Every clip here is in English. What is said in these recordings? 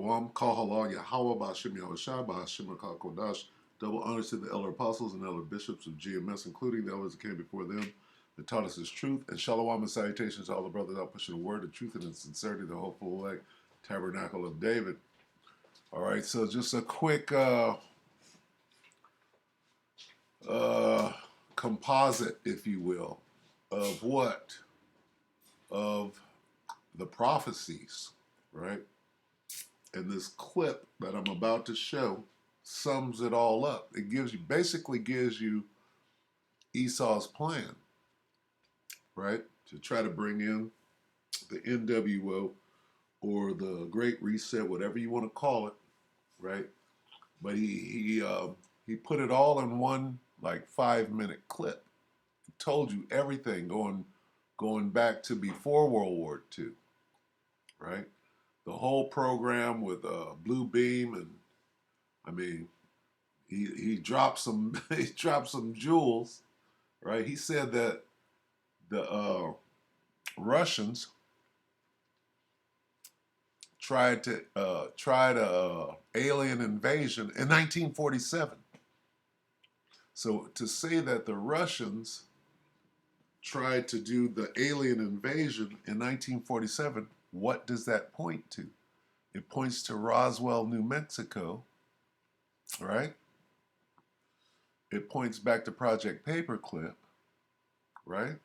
Kahala Yahweh Ba'Shem Yahushua Ba'Shem Kodash. Double honors to the elder apostles and elder bishops of GMS, including the elders that came before them, that taught us His truth. And shalom and salutations to all the brothers out pushing the word, the truth, and the sincerity, the hopeful elect tabernacle of David. All right, so just a quick composite, if you will, of what? Of the prophecies, right? And this clip that I'm about to show sums it all up. It basically gives you Esau's plan, right? To try to bring in the NWO or the Great Reset, whatever you want to call it, right? But he put it all in one like 5-minute clip. It told you everything going back to before World War II, right? The whole program with Blue Beam, and I mean, he dropped some he dropped some jewels, right? He said that the Russians tried alien invasion in 1947. So to say that the Russians tried to do the alien invasion in 1947, what does that point to? It points to Roswell, New Mexico, right? It points back to Project Paperclip, right?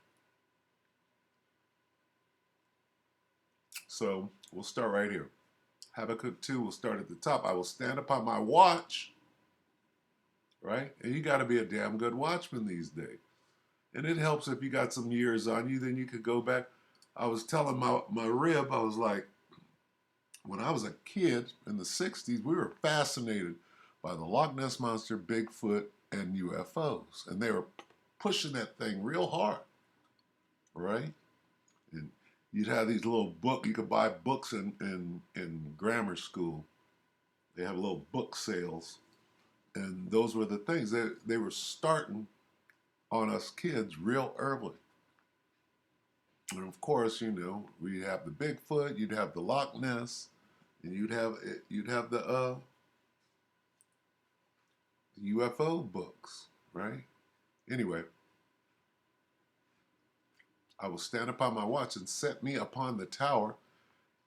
So we'll start right here. Habakkuk 2 will start at the top. I will stand upon my watch, right? And you got to be a damn good watchman these days. And it helps if you got some years on you, then you could go back. I was telling my rib, I was like, when I was a kid in the 60s, we were fascinated by the Loch Ness Monster, Bigfoot, and UFOs. And they were pushing that thing real hard, right? And you'd have these little you could buy books in grammar school. They have little book sales. And those were the things. They were starting on us kids real early. And of course, you know, we'd have the Bigfoot, you'd have the Loch Ness, and you'd have the UFO books, right? Anyway, I will stand upon my watch and set me upon the tower,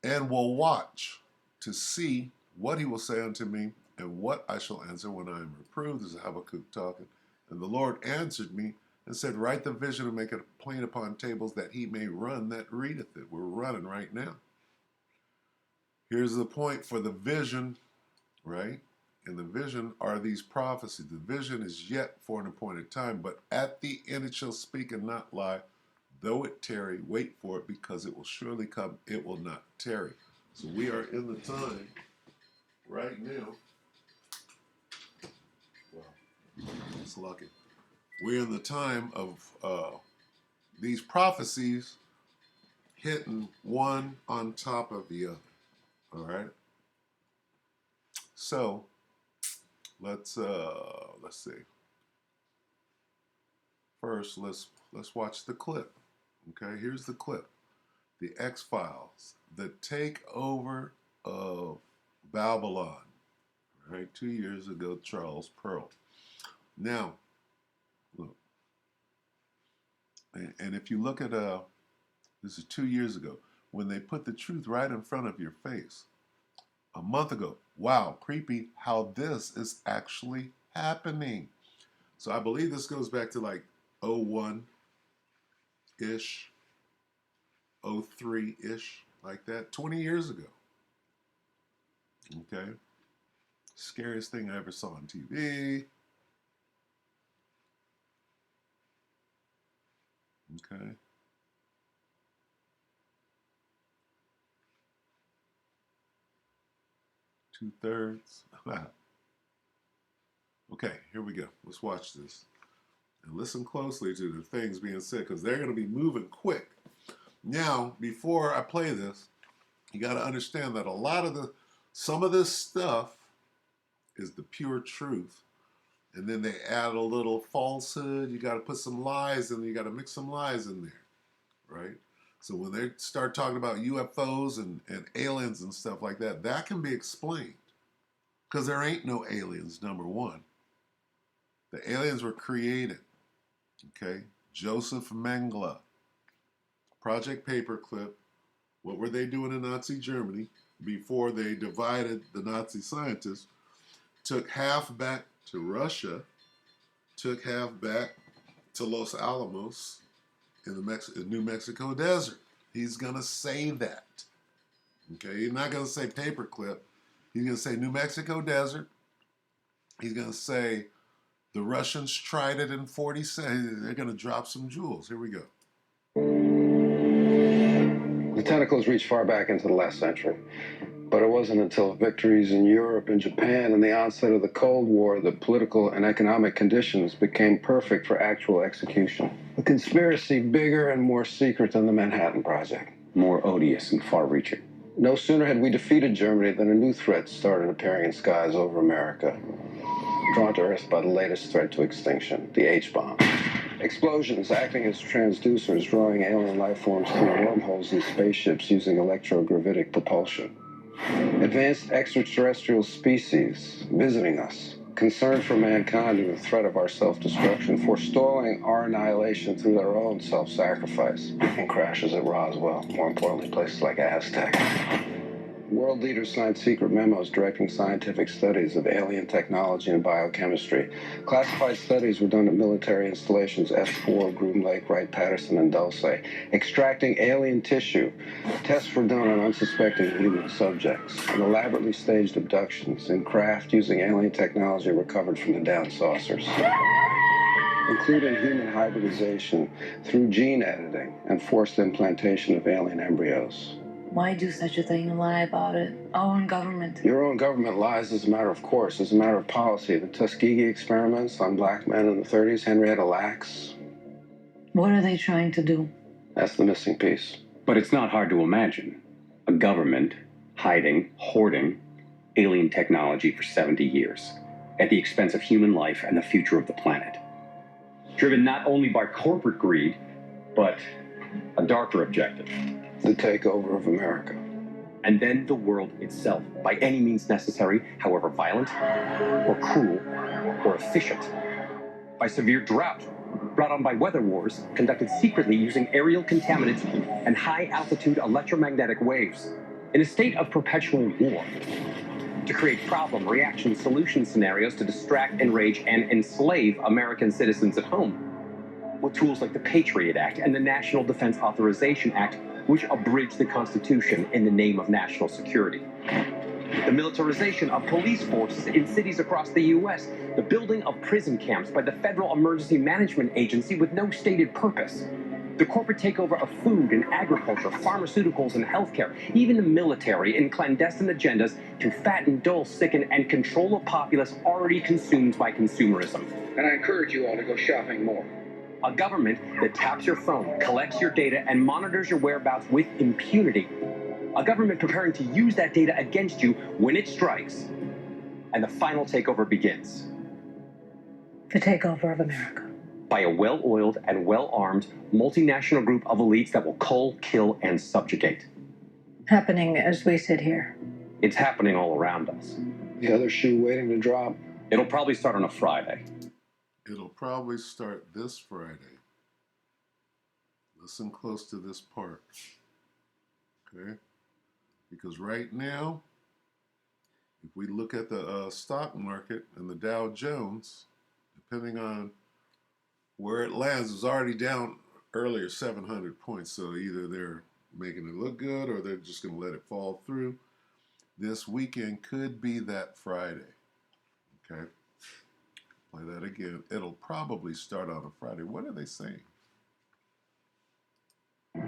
and will watch to see what he will say unto me, and what I shall answer when I am reproved. This is Habakkuk talking. And the Lord answered me and said, write the vision and make it plain upon tables, that he may run that readeth it. We're running right now. Here's the point for the vision, right? And the vision are these prophecies. The vision is yet for an appointed time, but at the end it shall speak and not lie. Though it tarry, wait for it, because it will surely come. It will not tarry. So we are in the time right now. Wow, it's lucky. We're in the time of these prophecies hitting one on top of the other. All right. So let's see. First, let's watch the clip. Okay, here's the clip. The X-Files, the takeover of Babylon. Right, 2 years ago, Charles Pearl. Now, look, and if you look at this is 2 years ago, when they put the truth right in front of your face. A month ago, wow, creepy how this is actually happening. So I believe this goes back to like 01-ish, 03-ish, like that, 20 years ago. Okay? Scariest thing I ever saw on TV. Okay? Two-thirds. Okay, here we go. Let's watch this. And listen closely to the things being said, because they're going to be moving quick. Now, before I play this, you got to understand that some of this stuff is the pure truth. And then they add a little falsehood. You got to put some lies in, you got to mix some lies in there, right? So when they start talking about UFOs and aliens and stuff like that, that can be explained. Because there ain't no aliens, number one. The aliens were created. Okay? Joseph Mengele, Project Paperclip. What were they doing in Nazi Germany before they divided the Nazi scientists? Took half back to Russia, took half back to Los Alamos in the New Mexico desert. He's going to say that. Okay? He's not going to say Paperclip. He's going to say New Mexico desert. He's going to say the Russians tried it in 47. They're going to drop some jewels. Here we go. The tentacles reached far back into the last century. But it wasn't until victories in Europe and Japan and the onset of the Cold War that political and economic conditions became perfect for actual execution. A conspiracy bigger and more secret than the Manhattan Project. More odious and far-reaching. No sooner had we defeated Germany than a new threat started appearing in skies over America. Drawn to Earth by the latest threat to extinction, the H-bomb. Explosions acting as transducers, drawing alien life forms through wormholes in spaceships using electrogravitic propulsion. Advanced extraterrestrial species visiting us, concerned for mankind and the threat of our self-destruction, forestalling our annihilation through their own self-sacrifice, and crashes at Roswell, more importantly, places like Aztec. World leaders signed secret memos directing scientific studies of alien technology and biochemistry. Classified studies were done at military installations S4, Groom Lake, Wright-Patterson, and Dulce. Extracting alien tissue. Tests were done on unsuspecting human subjects. And elaborately staged abductions in craft using alien technology recovered from the down saucers. Including human hybridization through gene editing and forced implantation of alien embryos. Why do such a thing and lie about it? Our own government. Your own government lies as a matter of course, as a matter of policy. The Tuskegee experiments on black men in the 30s, Henrietta Lacks. What are they trying to do? That's the missing piece. But it's not hard to imagine. A government hiding, hoarding alien technology for 70 years at the expense of human life and the future of the planet. Driven not only by corporate greed, but a darker objective. The takeover of America. And then the world itself, by any means necessary, however violent, or cruel, or efficient. By severe drought, brought on by weather wars, conducted secretly using aerial contaminants and high-altitude electromagnetic waves, in a state of perpetual war. To create problem, reaction, solution scenarios to distract, enrage, and enslave American citizens at home. With tools like the Patriot Act and the National Defense Authorization Act, which abridge the Constitution in the name of national security. The militarization of police forces in cities across the U.S., the building of prison camps by the Federal Emergency Management Agency with no stated purpose, the corporate takeover of food and agriculture, pharmaceuticals and healthcare, even the military in clandestine agendas to fatten, dull, sicken, and control a populace already consumed by consumerism. And I encourage you all to go shopping more. A government that taps your phone, collects your data, and monitors your whereabouts with impunity. A government preparing to use that data against you when it strikes. And the final takeover begins. The takeover of America. By a well-oiled and well-armed multinational group of elites that will cull, kill, and subjugate. Happening as we sit here. It's happening all around us. The other shoe waiting to drop. It'll probably start on a Friday. It'll probably start this Friday. Listen close to this part. Okay? Because right now, if we look at the stock market and the Dow Jones, depending on where it lands, it's already down earlier 700 points. So either they're making it look good or they're just going to let it fall through. This weekend could be that Friday. Okay? Play that again. It'll probably start on a Friday. What are they saying?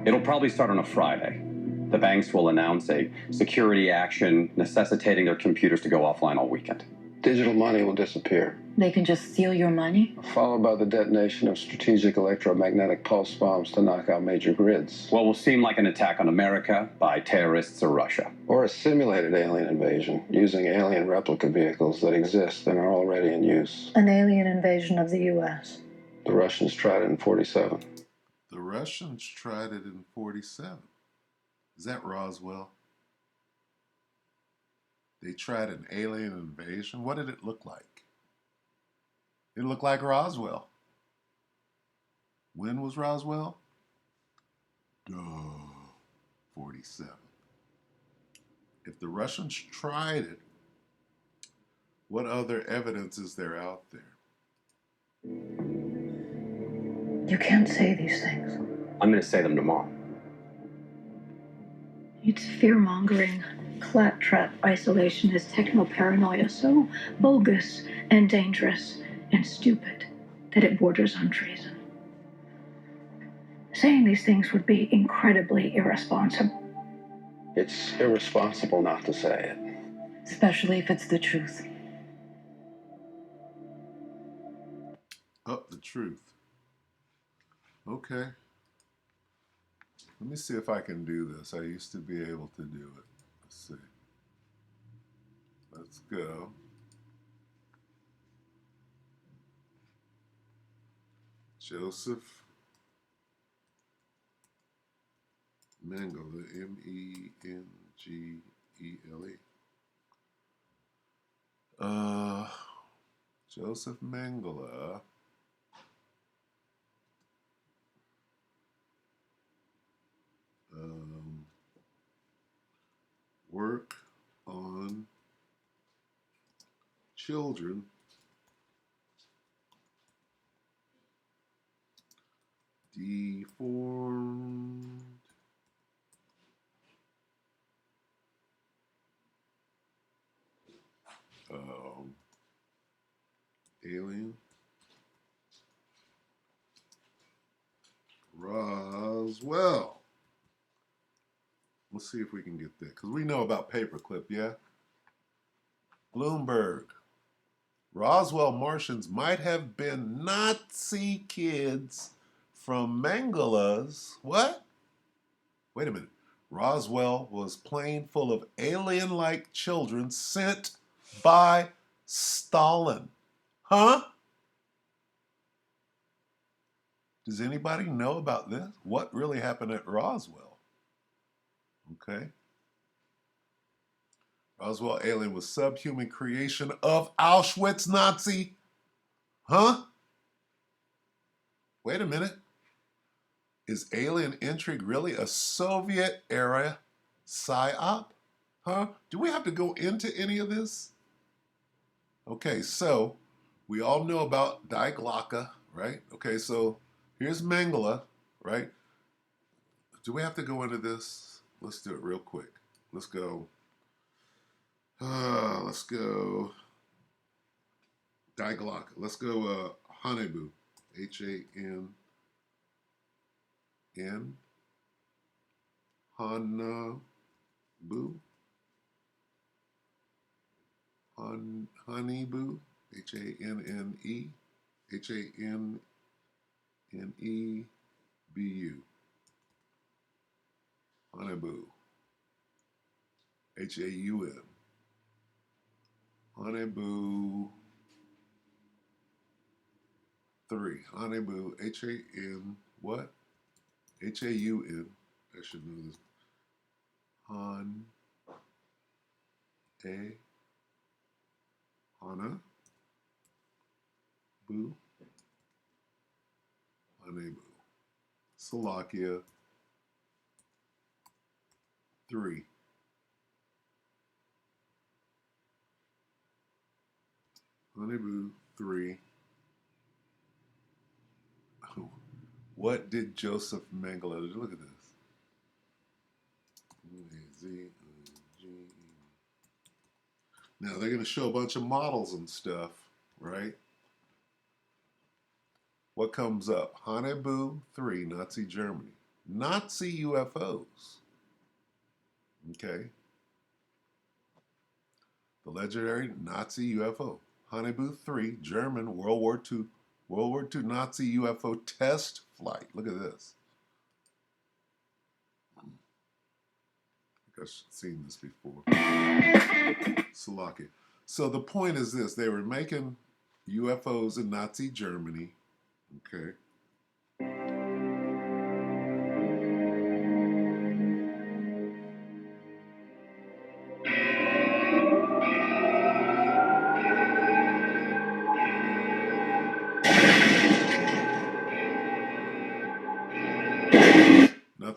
It'll probably start on a Friday. The banks will announce a security action necessitating their computers to go offline all weekend. Digital money will disappear. They can just steal your money? Followed by the detonation of strategic electromagnetic pulse bombs to knock out major grids. What will seem like an attack on America by terrorists or Russia. Or a simulated alien invasion using alien replica vehicles that exist and are already in use. An alien invasion of the U.S. The Russians tried it in 47. The Russians tried it in 47. Is that Roswell? They tried an alien invasion. What did it look like? It looked like Roswell. When was Roswell? Duh. 47. If the Russians tried it, what other evidence is there out there? You can't say these things. I'm going to say them tomorrow. It's fear-mongering, claptrap isolationist techno-paranoia so bogus and dangerous and stupid that it borders on treason. Saying these things would be incredibly irresponsible. It's irresponsible not to say it. Especially if it's the truth. Oh, the truth. Okay. Let me see if I can do this. I used to be able to do it. Let's see. Let's go. Joseph Mengele, Mengele. Joseph Mengele. Work on children deformed alien Roswell. Let's see if we can get that, because we know about paperclip, yeah? Bloomberg. Roswell Martians might have been Nazi kids from Mengele's. What? Wait a minute. Roswell was plain full of alien-like children sent by Stalin. Huh? Does anybody know about this? What really happened at Roswell? Okay. Roswell alien was subhuman creation of Auschwitz Nazi. Huh? Wait a minute. Is alien intrigue really a Soviet era psyop? Huh? Do we have to go into any of this? Okay, so we all know about Die Glocke, right? Okay, so here's Mengele, right? Do we have to go into this? Let's do it real quick. Let's go. Let's go. Die Glocke. Let's go Hanebu. Hann. Hannebu. Hannebu. Hanne. Hannebu. Hanebu. Haun. Hanebu 3. Hanebu. Han. What? Haun. I should know this. Han. Hana. Bu. Hanebu. Slovakia 3. Hanebu 3. Oh, what did Joseph Mengele do? Look at this. Now they're going to show a bunch of models and stuff, right? What comes up? Hanebu 3, Nazi Germany. Nazi UFOs. Okay. The legendary Nazi UFO. Hanebu 3, German World War II Nazi UFO test flight. Look at this. I think I've seen this before. Slovakia. So the point is this. They were making UFOs in Nazi Germany. Okay.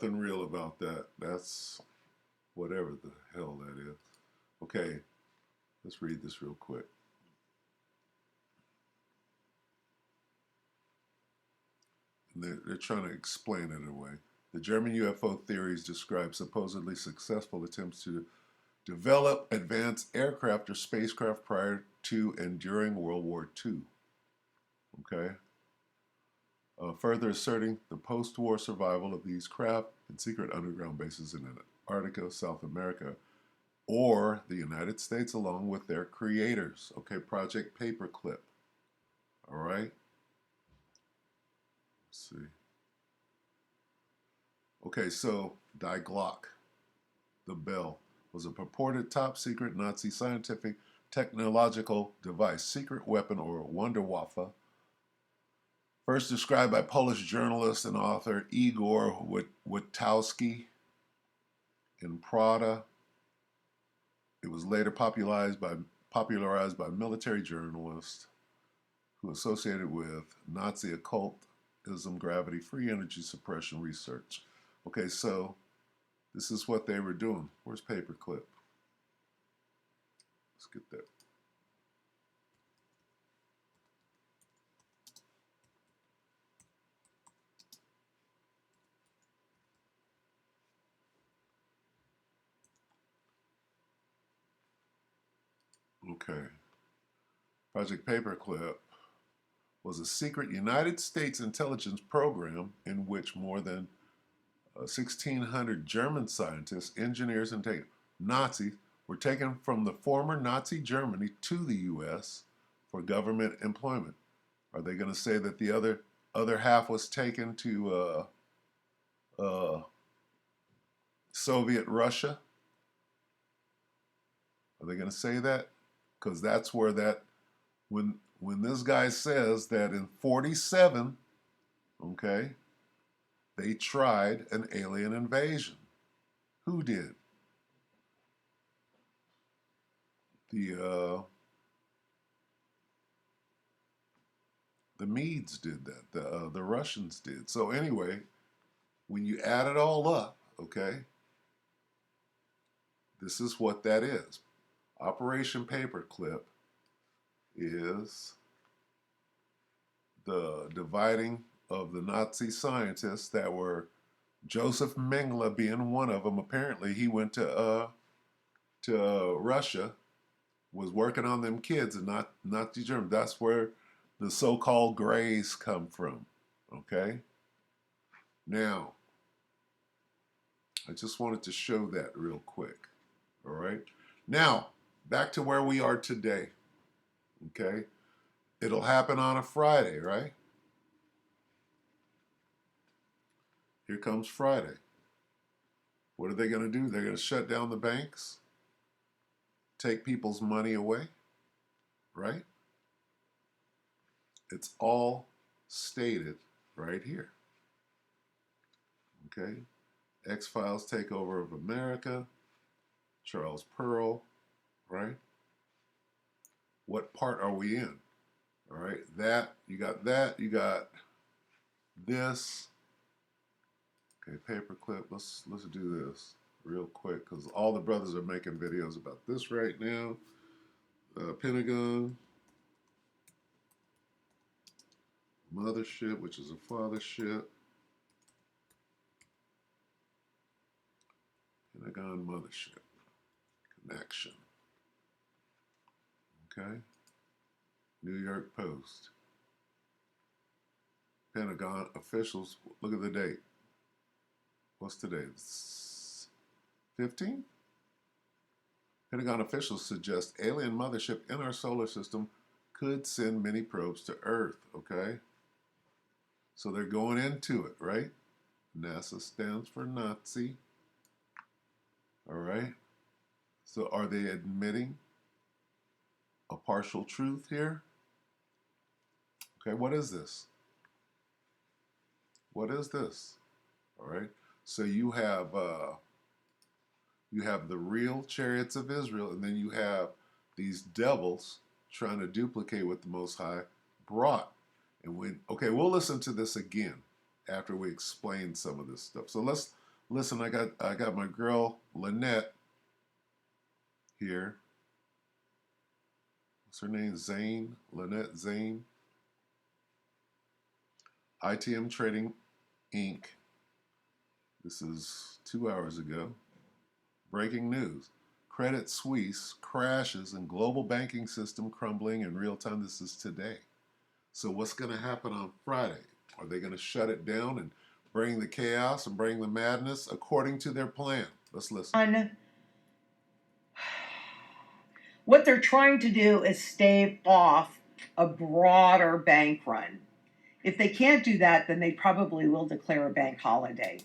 nothing real about that. That's whatever the hell that is. Okay, let's read this real quick. And they're trying to explain it away. The German UFO theories describe supposedly successful attempts to develop advanced aircraft or spacecraft prior to and during World War II. Okay? Further asserting the post-war survival of these craft in secret underground bases in Antarctica, South America, or the United States along with their creators. Okay, Project Paperclip. All right? Let's see. Okay, so Die Glock, the bell, was a purported top-secret Nazi scientific technological device, secret weapon or Wunderwaffe, first described by Polish journalist and author Igor Witowski in Prada. It was later popularized by military journalists who associated with Nazi occultism, gravity, free energy suppression research. Okay, so this is what they were doing. Where's Paperclip? Let's get that. Okay. Project Paperclip was a secret United States intelligence program in which more than 1,600 German scientists, engineers, and Nazis were taken from the former Nazi Germany to the U.S. for government employment. Are they going to say that the other half was taken to Soviet Russia? Are they going to say that? Because that's where that, when this guy says that in 47, okay, they tried an alien invasion. Who did? The Medes did that. The Russians did. So anyway, when you add it all up, okay, this is what that is. Operation Paperclip is the dividing of the Nazi scientists that were, Joseph Mengele being one of them. Apparently he went to Russia, was working on them kids and not Nazi Germany. That's where the so-called Greys come from, okay? Now, I just wanted to show that real quick, all right? Now, back to where we are today, okay? It'll happen on a Friday, right? Here comes Friday. What are they going to do? They're going to shut down the banks, take people's money away, right? It's all stated right here. Okay? X-Files Takeover of America, Charles Pearl, right? What part are we in? All right, you got this. Okay, Paperclip, let's do this real quick because all the brothers are making videos about this right now. Pentagon, Mothership, which is a fathership. Pentagon Mothership connection. Okay. New York Post. Pentagon officials, look at the date. What's today? 15? Pentagon officials suggest alien mothership in our solar system could send mini probes to Earth, okay? So they're going into it, right? NASA stands for Nazi. All right. So are they admitting a partial truth here? Okay, what is this? What is this? All right. So you have the real chariots of Israel, and then you have these devils trying to duplicate what the Most High brought. And we'll listen to this again after we explain some of this stuff. So Listen, I got my girl Lynette here. What's her name? Zane? Lynette Zane. ITM Trading Inc. This is 2 hours ago. Breaking news. Credit Suisse crashes and global banking system crumbling in real time. This is today. So what's going to happen on Friday? Are they going to shut it down and bring the chaos and bring the madness according to their plan? Let's listen. What they're trying to do is stave off a broader bank run. If they can't do that, then they probably will declare a bank holiday.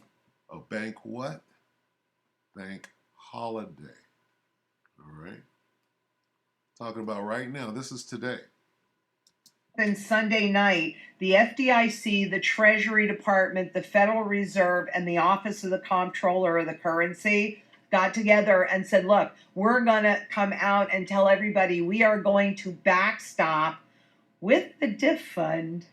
A bank what? Bank holiday. All right. Talking about right now. This is today. Then Sunday night, the FDIC, the Treasury Department, the Federal Reserve, and the Office of the Comptroller of the Currency got together and said, look, we're going to come out and tell everybody we are going to backstop with the DIF fund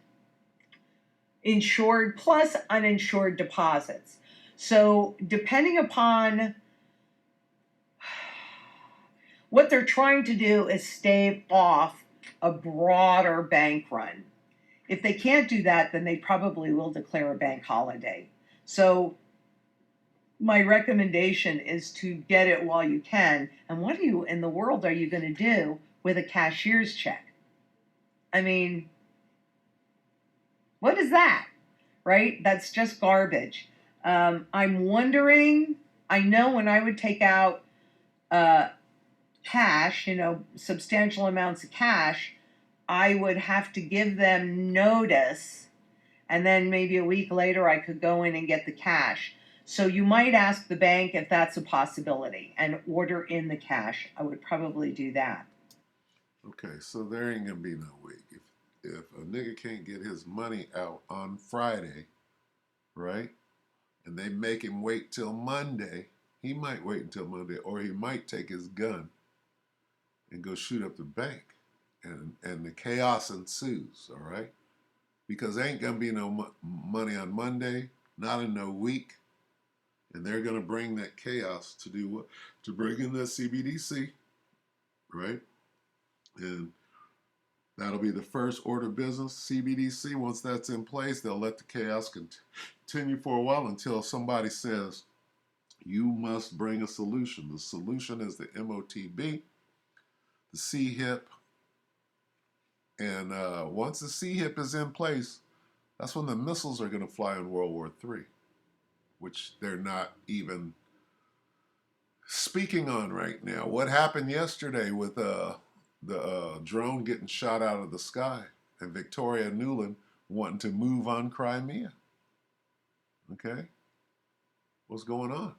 insured plus uninsured deposits. So depending upon what they're trying to do is stave off a broader bank run. If they can't do that, then they probably will declare a bank holiday. So my recommendation is to get it while you can. And what in the world are you going to do with a cashier's check? I mean, what is that? Right? That's just garbage. I'm wondering, I know when I would take out cash, substantial amounts of cash, I would have to give them notice, and then maybe a week later I could go in and get the cash. So you might ask the bank if that's a possibility and order in the cash. I would probably do that. Okay, so there ain't gonna be no week. If a nigga can't get his money out on Friday, right, and they make him wait till Monday, he might wait until Monday, or he might take his gun and go shoot up the bank, and the chaos ensues. All right, because there ain't gonna be no money on Monday, not in no week, and they're gonna bring that chaos to do what? To bring in the CBDC, right? And that'll be the first order of business, CBDC. Once that's in place, they'll let the chaos continue for a while until somebody says, you must bring a solution. The solution is the MOTB, the CHIP, and once the CHIP is in place, that's when the missiles are going to fly in World War III, which they're not even speaking on right now. What happened yesterday with the drone getting shot out of the sky and Victoria Nuland wanting to move on Crimea? Okay? What's going on?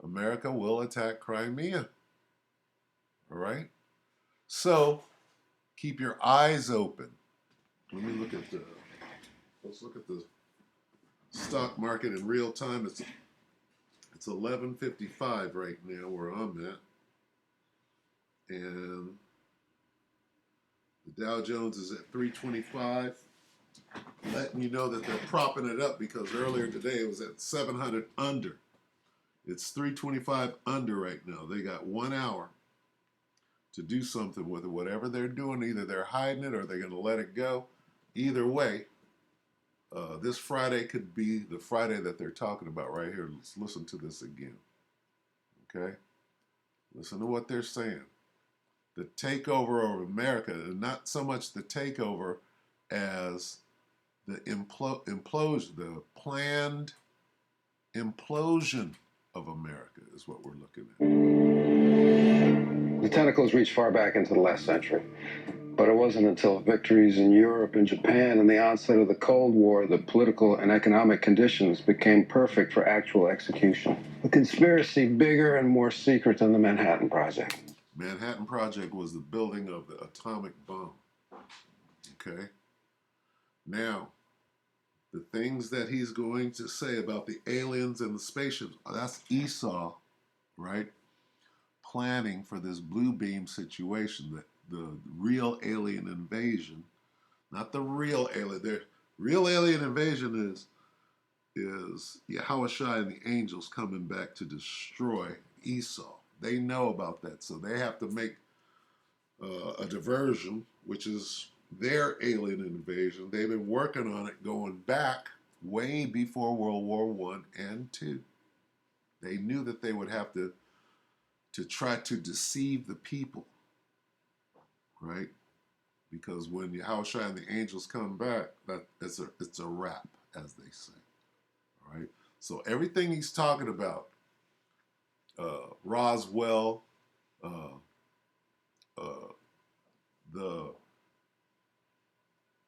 America will attack Crimea. All right? So, keep your eyes open. Let's look at the stock market in real time. It's 11:55 right now where I'm at. And the Dow Jones is at 325, letting you know that they're propping it up because earlier today it was at 700 under. It's 325 under right now. They got 1 hour to do something with it. Whatever they're doing, either they're hiding it or they're going to let it go. Either way, this Friday could be the Friday that they're talking about right here. Let's listen to this again. Okay? Listen to what they're saying. The takeover of America, and not so much the takeover as the implosion, the planned implosion of America is what we're looking at. The tentacles reach far back into the last century. But it wasn't until victories in Europe and Japan and the onset of the Cold War that political and economic conditions became perfect for actual execution. A conspiracy bigger and more secret than the Manhattan Project. Manhattan Project was the building of the atomic bomb. Okay? Now, the things that he's going to say about the aliens and the spaceships, that's Esau, right? Planning for this blue beam situation, the real alien invasion, not the real alien. The real alien invasion is Yahushua and the angels coming back to destroy Esau. They know about that, so they have to make a diversion, which is their alien invasion. They've been working on it going back way before World War One and Two. They knew that they would have to try to deceive the people, right? Because when Yahushua and the angels come back, it's a wrap, as they say. All right. So everything he's talking about, Roswell,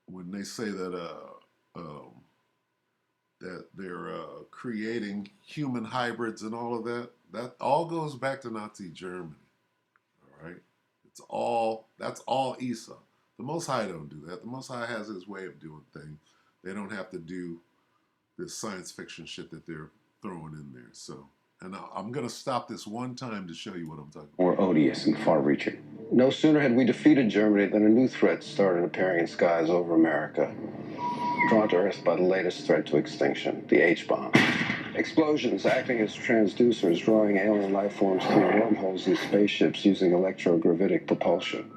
when they say that that they're creating human hybrids and all of that, that all goes back to Nazi Germany. All right. That's all Esau. The Most High don't do that. The Most High has his way of doing things. They don't have to do this science fiction shit that they're throwing in there. So, and I'm going to stop this one time to show you what I'm talking about. More odious and far-reaching. No sooner had we defeated Germany than a new threat started appearing in skies over America, drawn to Earth by the latest threat to extinction, the H-bomb. Explosions acting as transducers, drawing alien life forms through wormholes in spaceships using electrogravitic propulsion.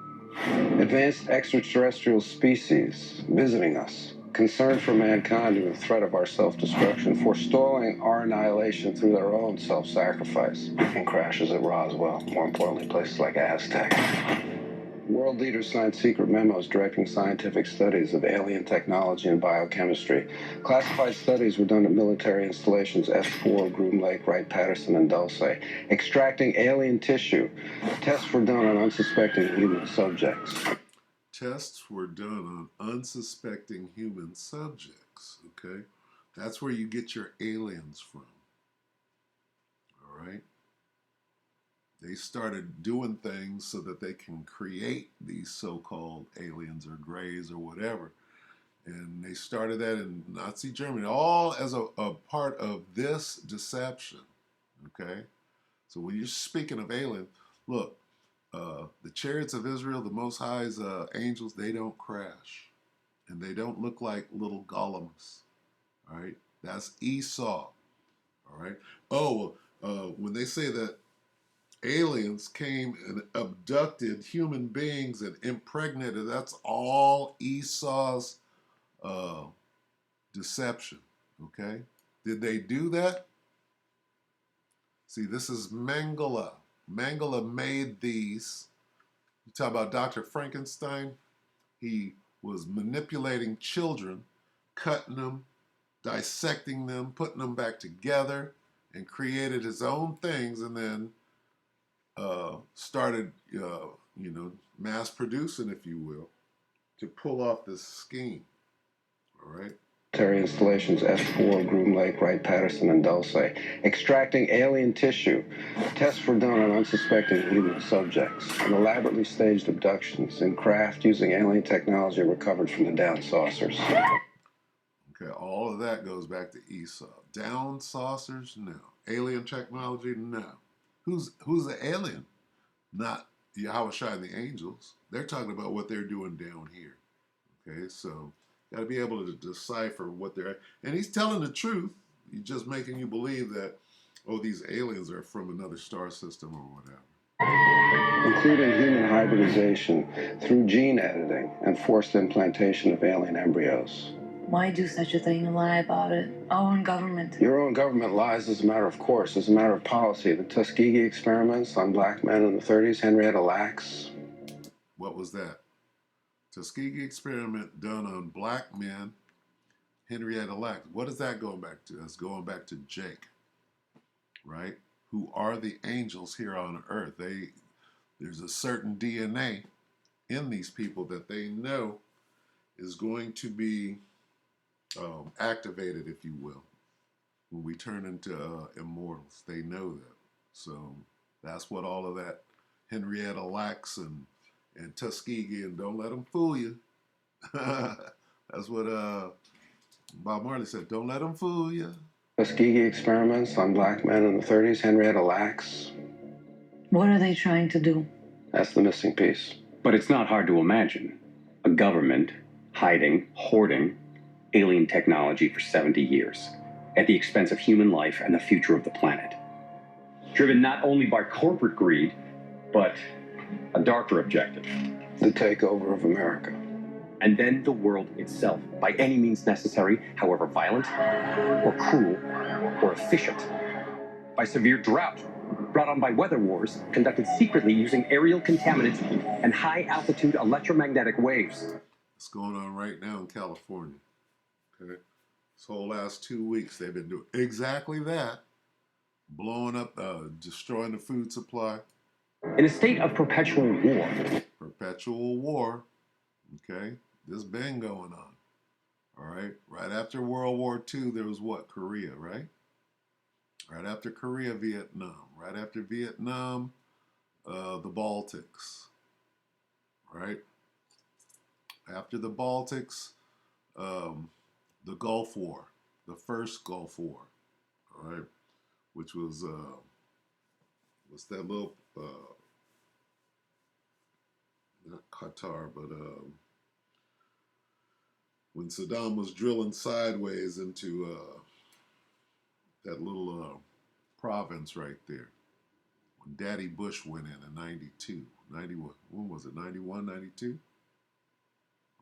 Advanced extraterrestrial species visiting us, concerned for mankind and the threat of our self-destruction, forestalling our annihilation through their own self-sacrifice, and crashes at Roswell, more importantly, places like Aztec. World leaders signed secret memos directing scientific studies of alien technology and biochemistry. Classified studies were done at military installations S4, Groom Lake, Wright-Patterson, and Dulce. Extracting alien tissue. Tests were done on unsuspecting human subjects. Tests were done on unsuspecting human subjects, okay? That's where you get your aliens from, all right? They started doing things so that they can create these so-called aliens or grays or whatever. And they started that in Nazi Germany, all as a part of this deception, okay? So when you're speaking of aliens, look, the chariots of Israel, the Most High's angels, they don't crash. And they don't look like little golems, all right? That's Esau, all right? Oh, when they say that aliens came and abducted human beings and impregnated, that's all Esau's deception, okay? Did they do that? See, this is Mengele. Mengele made these. You talk about Dr. Frankenstein, he was manipulating children, cutting them, dissecting them, putting them back together, and created his own things, and then started, mass producing, if you will, to pull off this scheme. All right. Military installations S4, Groom Lake, Wright-Patterson, and Dulce. Extracting alien tissue. Tests were done on unsuspecting human subjects. And elaborately staged abductions and craft using alien technology recovered from the down saucers. Okay, all of that goes back to Esau. Down saucers? No. Alien technology? No. Who's the alien? Not Yahushua and the angels. They're talking about what they're doing down here. Okay, so got to be able to decipher what they're... And he's telling the truth. He's just making you believe that, oh, these aliens are from another star system or whatever. Including human hybridization through gene editing and forced implantation of alien embryos. Why do such a thing and lie about it? Our own government. Your own government lies as a matter of course, as a matter of policy. The Tuskegee experiments on black men in the 30s, Henrietta Lacks. What was that? Tuskegee experiment done on black men, Henrietta Lacks. What is that going back to? That's going back to Jake, right? Who are the angels here on earth. There's a certain DNA in these people that they know is going to be activated, if you will, when we turn into immortals. They know that. So that's what all of that Henrietta Lacks and Tuskegee, and don't let them fool you. That's what Bob Marley said. Don't let them fool you. Tuskegee experiments on black men in the 30s, Henrietta Lacks. What are they trying to do? That's the missing piece. But it's not hard to imagine a government hiding, hoarding alien technology for 70 years. at the expense of human life and the future of the planet. Driven not only by corporate greed, but a darker objective. The takeover of America. And then the world itself, by any means necessary, however violent, or cruel, or efficient. By severe drought, brought on by weather wars, conducted secretly using aerial contaminants and high-altitude electromagnetic waves. It's going on right now in California. Okay, this whole last 2 weeks they've been doing exactly that, blowing up, destroying the food supply. In a state of perpetual war. Perpetual war. Okay, this been going on. All right, right after World War II, there was what? Korea, right? Right after Korea, Vietnam. Right after Vietnam, the Baltics. Right? After the Baltics, the Gulf War, the first Gulf War, all right, which was what's that little not Qatar, but when Saddam was drilling sideways into that little province right there, when Daddy Bush went in 92, 91, when was it, 91, 92?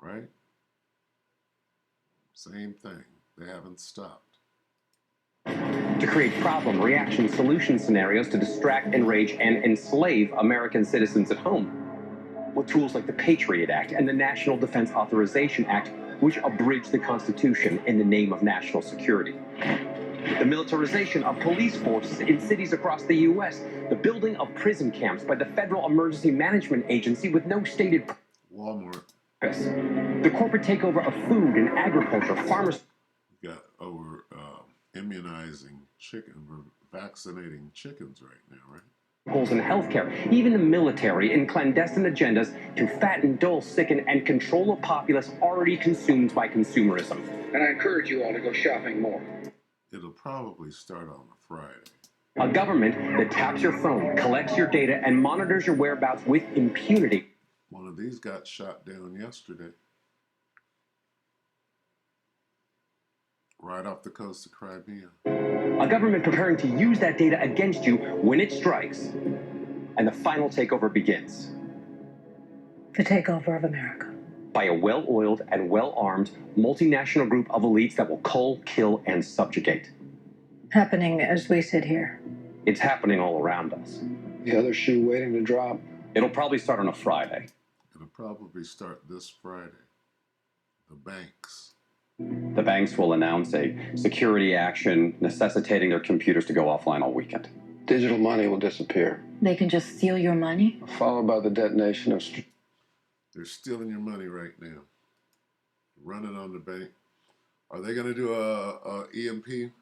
Right? Same thing. They haven't stopped. To create problem, reaction, solution scenarios to distract, enrage, and enslave American citizens at home. With tools like the Patriot Act and the National Defense Authorization Act, which abridge the Constitution in the name of national security. The militarization of police forces in cities across the U.S., the building of prison camps by the Federal Emergency Management Agency with no stated Walmart. The corporate takeover of food and agriculture, farmers. We got over immunizing chicken, we're vaccinating chickens right now, right? Goals in healthcare, even the military, in clandestine agendas to fatten, dull, sicken, and control a populace already consumed by consumerism. And I encourage you all to go shopping more. It'll probably start on a Friday. A government that taps your phone, collects your data, and monitors your whereabouts with impunity. One of these got shot down yesterday. Right off the coast of Crimea. A government preparing to use that data against you when it strikes, and the final takeover begins. The takeover of America. By a well-oiled and well-armed multinational group of elites that will cull, kill, and subjugate. Happening as we sit here. It's happening all around us. The other shoe waiting to drop. It'll probably start on a Friday. It'll probably start this Friday. The banks. The banks will announce a security action necessitating their computers to go offline all weekend. Digital money will disappear, They can just steal your money? followed by the detonation of They're stealing your money right now. Running on the bank. Are they going to do a EMP?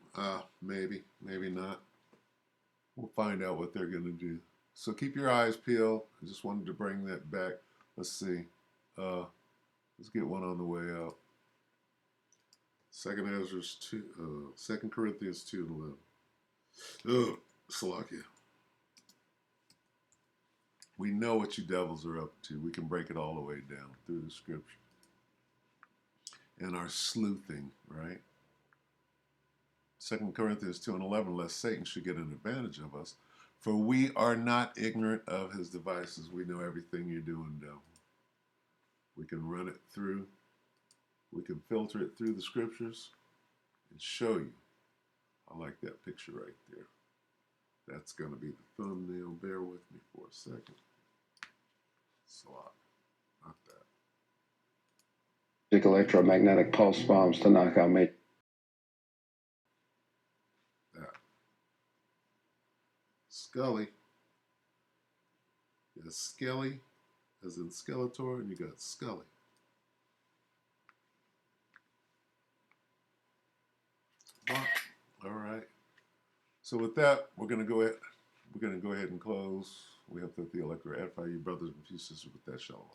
Maybe, maybe not. We'll find out what they're going to do. So keep your eyes peeled. I just wanted to bring that back. Let's see. Let's get one on the way out. 2 Corinthians 2 and 11. Oh, Salakia. We know what you devils are up to. We can break it all the way down through the scripture. And our sleuthing, right? 2 Corinthians 2 and 11, lest Satan should get an advantage of us. For we are not ignorant of his devices. We know everything you're doing, devil. We can run it through. We can filter it through the scriptures and show you. I like that picture right there. That's going to be the thumbnail. Bear with me for a second. Slot. Not that. electromagnetic pulse bombs to knock out me. That. Scully. You got Skelly, as in Skeletor, and you got Scully. All right. So with that, we're gonna go ahead and close. We hope that the electorate edify you, brothers and sisters, with that shalom.